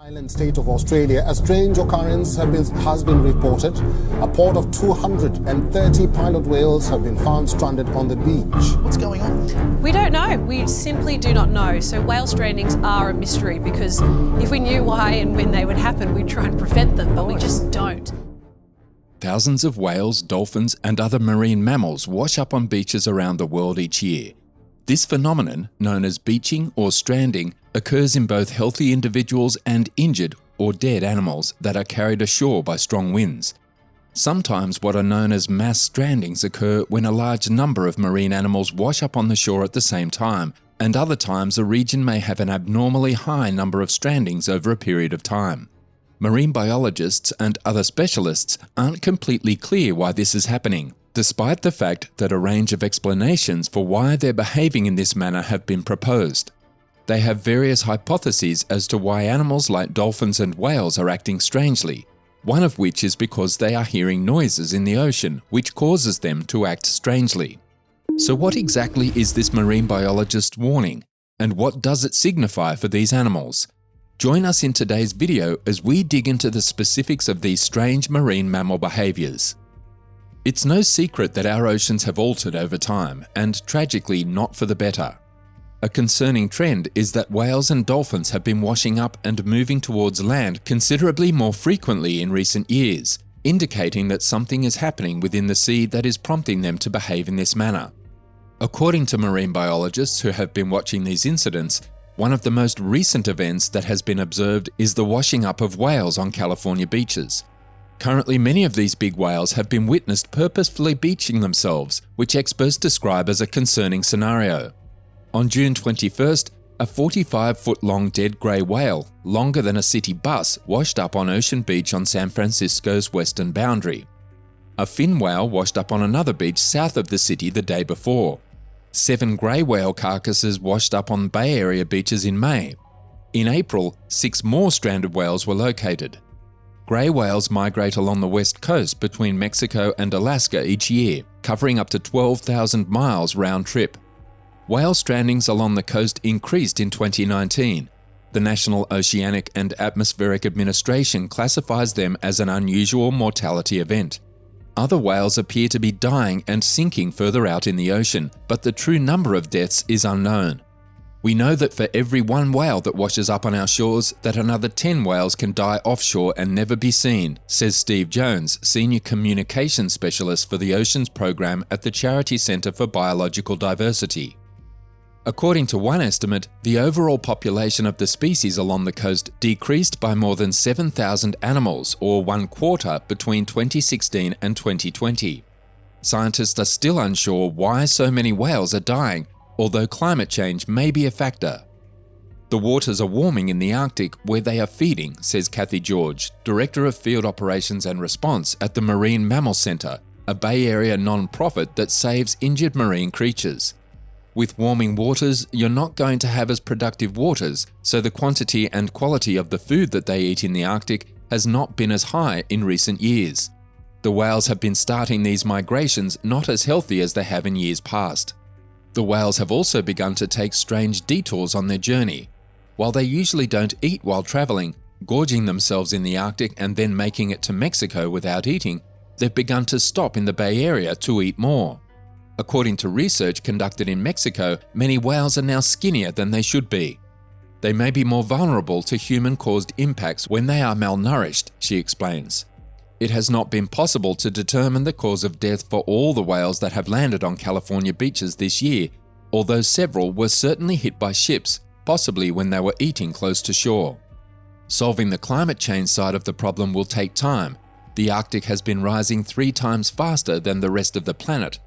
Island state of Australia, a strange occurrence has been reported. A pod of 230 pilot whales have been found stranded on the beach. What's going on? We don't know. We simply do not know. So whale strandings are a mystery because if we knew why and when they would happen, we'd try and prevent them, but we just don't. Thousands of whales, dolphins, and other marine mammals wash up on beaches around the world each year. This phenomenon, known as beaching or stranding, occurs in both healthy individuals and injured or dead animals that are carried ashore by strong winds. Sometimes what are known as mass strandings occur when a large number of marine animals wash up on the shore at the same time, and other times a region may have an abnormally high number of strandings over a period of time. Marine biologists and other specialists aren't completely clear why this is happening, despite the fact that a range of explanations for why they're behaving in this manner have been proposed. They have various hypotheses as to why animals like dolphins and whales are acting strangely, one of which is because they are hearing noises in the ocean which causes them to act strangely. So what exactly is this marine biologist warning, and what does it signify for these animals? Join us in today's video as we dig into the specifics of these strange marine mammal behaviours. It's no secret that our oceans have altered over time, and tragically not for the better. A concerning trend is that whales and dolphins have been washing up and moving towards land considerably more frequently in recent years, indicating that something is happening within the sea that is prompting them to behave in this manner. According to marine biologists who have been watching these incidents, one of the most recent events that has been observed is the washing up of whales on California beaches. Currently, many of these big whales have been witnessed purposefully beaching themselves, which experts describe as a concerning scenario. On June 21st, a 45-foot-long dead grey whale, longer than a city bus, washed up on Ocean Beach on San Francisco's western boundary. A fin whale washed up on another beach south of the city the day before. 7 grey whale carcasses washed up on Bay Area beaches in May. In April, 6 more stranded whales were located. Grey whales migrate along the west coast between Mexico and Alaska each year, covering up to 12,000 miles round trip. Whale strandings along the coast increased in 2019. The National Oceanic and Atmospheric Administration classifies them as an unusual mortality event. Other whales appear to be dying and sinking further out in the ocean, but the true number of deaths is unknown. We know that for every 1 whale that washes up on our shores, that another 10 whales can die offshore and never be seen, says Steve Jones, Senior Communications Specialist for the Oceans Program at the Charity Center for Biological Diversity. According to one estimate, the overall population of the species along the coast decreased by more than 7,000 animals, or 1/4, between 2016 and 2020. Scientists are still unsure why so many whales are dying, although climate change may be a factor. The waters are warming in the Arctic where they are feeding, says Kathy George, Director of Field Operations and Response at the Marine Mammal Center, a Bay Area non-profit that saves injured marine creatures. With warming waters, you're not going to have as productive waters, so the quantity and quality of the food that they eat in the Arctic has not been as high in recent years. The whales have been starting these migrations not as healthy as they have in years past. The whales have also begun to take strange detours on their journey. While they usually don't eat while traveling, gorging themselves in the Arctic and then making it to Mexico without eating, they've begun to stop in the Bay Area to eat more. According to research conducted in Mexico, many whales are now skinnier than they should be. They may be more vulnerable to human-caused impacts when they are malnourished, she explains. It has not been possible to determine the cause of death for all the whales that have landed on California beaches this year, although several were certainly hit by ships, possibly when they were eating close to shore. Solving the climate change side of the problem will take time. The Arctic has been rising 3 times faster than the rest of the planet.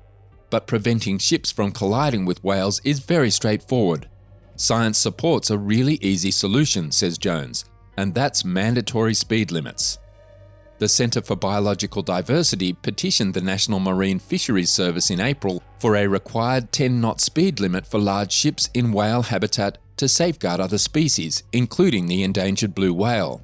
But preventing ships from colliding with whales is very straightforward. Science supports a really easy solution, says Jones, and that's mandatory speed limits. The Center for Biological Diversity petitioned the National Marine Fisheries Service in April for a required 10-knot speed limit for large ships in whale habitat to safeguard other species, including the endangered blue whale.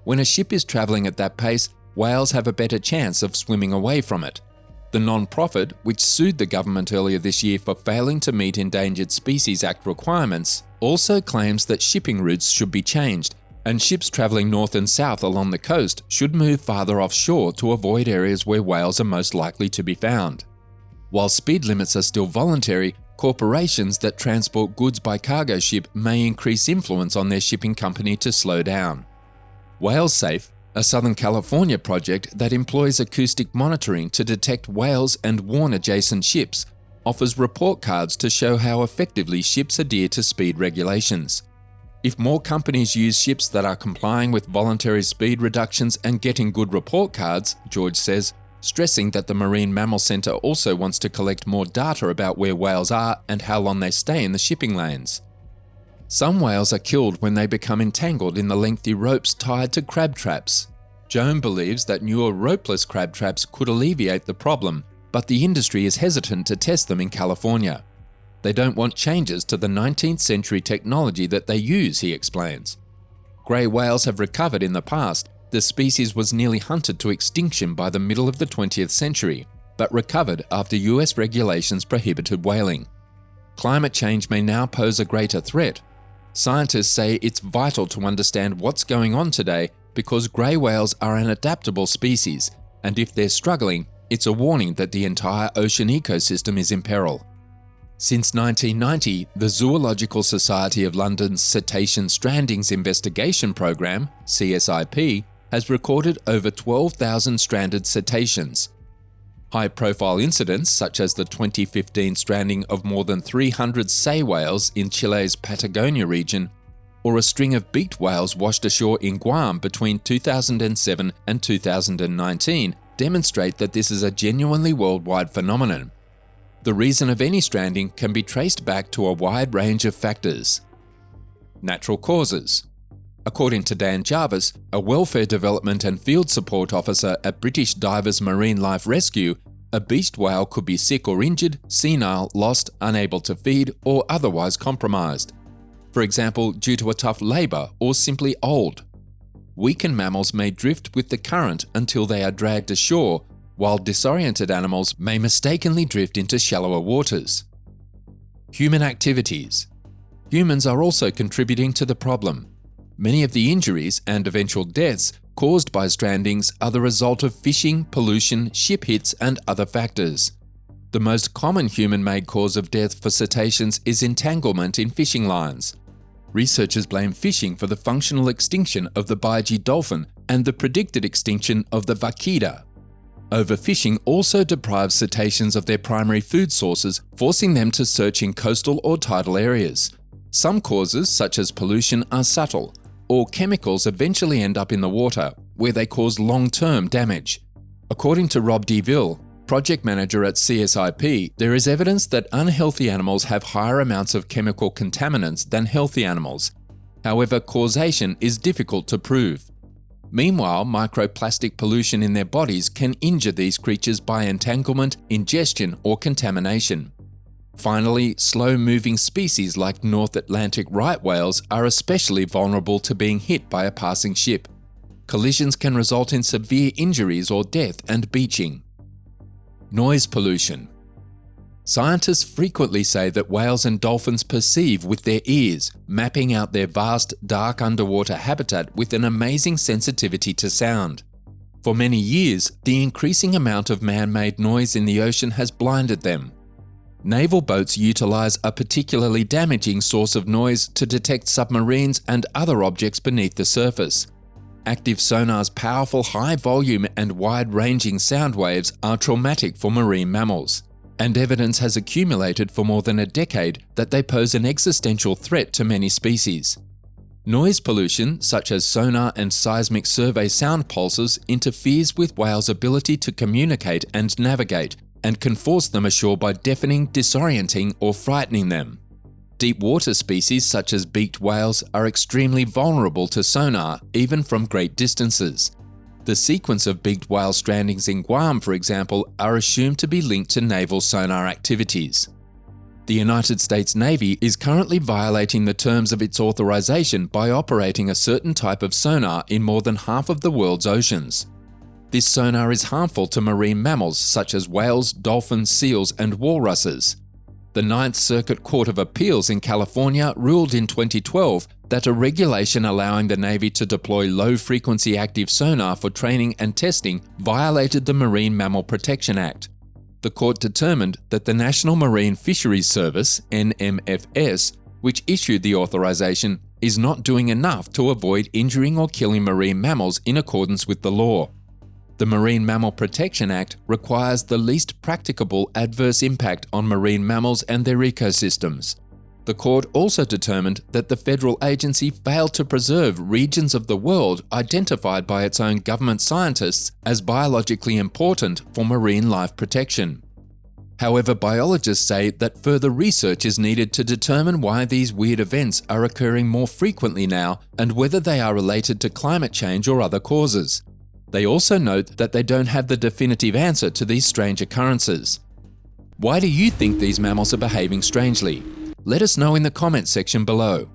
When a ship is traveling at that pace, whales have a better chance of swimming away from it. The non-profit, which sued the government earlier this year for failing to meet Endangered Species Act requirements, also claims that shipping routes should be changed, and ships travelling north and south along the coast should move farther offshore to avoid areas where whales are most likely to be found. While speed limits are still voluntary, corporations that transport goods by cargo ship may increase influence on their shipping company to slow down. WhaleSafe, a Southern California project that employs acoustic monitoring to detect whales and warn adjacent ships, offers report cards to show how effectively ships adhere to speed regulations. If more companies use ships that are complying with voluntary speed reductions and getting good report cards, George says, stressing that the Marine Mammal Centre also wants to collect more data about where whales are and how long they stay in the shipping lanes. Some whales are killed when they become entangled in the lengthy ropes tied to crab traps. Joan believes that newer ropeless crab traps could alleviate the problem, but the industry is hesitant to test them in California. They don't want changes to the 19th century technology that they use, he explains. Grey whales have recovered in the past. The species was nearly hunted to extinction by the middle of the 20th century, but recovered after US regulations prohibited whaling. Climate change may now pose a greater threat. Scientists say it's vital to understand what's going on today because grey whales are an adaptable species, and if they're struggling, it's a warning that the entire ocean ecosystem is in peril. Since 1990, the Zoological Society of London's Cetacean Strandings Investigation Programme, CSIP, has recorded over 12,000 stranded cetaceans. High-profile incidents, such as the 2015 stranding of more than 300 sei whales in Chile's Patagonia region, or a string of beaked whales washed ashore in Guam between 2007 and 2019, demonstrate that this is a genuinely worldwide phenomenon. The reason of any stranding can be traced back to a wide range of factors. Natural causes. According to Dan Jarvis, a welfare development and field support officer at British Divers Marine Life Rescue, a beached whale could be sick or injured, senile, lost, unable to feed, or otherwise compromised. For example, due to a tough labour or simply old. Weakened mammals may drift with the current until they are dragged ashore, while disoriented animals may mistakenly drift into shallower waters. Human activities. Humans are also contributing to the problem. Many of the injuries and eventual deaths caused by strandings are the result of fishing, pollution, ship hits, and other factors. The most common human-made cause of death for cetaceans is entanglement in fishing lines. Researchers blame fishing for the functional extinction of the Baiji dolphin and the predicted extinction of the vaquita. Overfishing also deprives cetaceans of their primary food sources, forcing them to search in coastal or tidal areas. Some causes, such as pollution, are subtle, or chemicals eventually end up in the water, where they cause long-term damage. According to Rob DeVille, project manager at CSIP, there is evidence that unhealthy animals have higher amounts of chemical contaminants than healthy animals. However, causation is difficult to prove. Meanwhile, microplastic pollution in their bodies can injure these creatures by entanglement, ingestion, or contamination. Finally, slow-moving species like North Atlantic right whales are especially vulnerable to being hit by a passing ship. Collisions can result in severe injuries or death and beaching. Noise pollution. Scientists frequently say that whales and dolphins perceive with their ears, mapping out their vast, dark underwater habitat with an amazing sensitivity to sound. For many years, the increasing amount of man-made noise in the ocean has blinded them. Naval boats utilize a particularly damaging source of noise to detect submarines and other objects beneath the surface. Active sonar's powerful high-volume and wide-ranging sound waves are traumatic for marine mammals, and evidence has accumulated for more than a decade that they pose an existential threat to many species. Noise pollution, such as sonar and seismic survey sound pulses, interferes with whales' ability to communicate and navigate, and can force them ashore by deafening, disorienting, or frightening them. Deep water species such as beaked whales are extremely vulnerable to sonar, even from great distances. The sequence of beaked whale strandings in Guam, for example, are assumed to be linked to naval sonar activities. The United States Navy is currently violating the terms of its authorization by operating a certain type of sonar in more than half of the world's oceans. This sonar is harmful to marine mammals such as whales, dolphins, seals, and walruses. The Ninth Circuit Court of Appeals in California ruled in 2012 that a regulation allowing the Navy to deploy low-frequency active sonar for training and testing violated the Marine Mammal Protection Act. The court determined that the National Marine Fisheries Service, NMFS, which issued the authorization, is not doing enough to avoid injuring or killing marine mammals in accordance with the law. The Marine Mammal Protection Act requires the least practicable adverse impact on marine mammals and their ecosystems. The court also determined that the federal agency failed to preserve regions of the world identified by its own government scientists as biologically important for marine life protection. However, biologists say that further research is needed to determine why these weird events are occurring more frequently now and whether they are related to climate change or other causes. They also note that they don't have the definitive answer to these strange occurrences. Why do you think these mammals are behaving strangely? Let us know in the comments section below.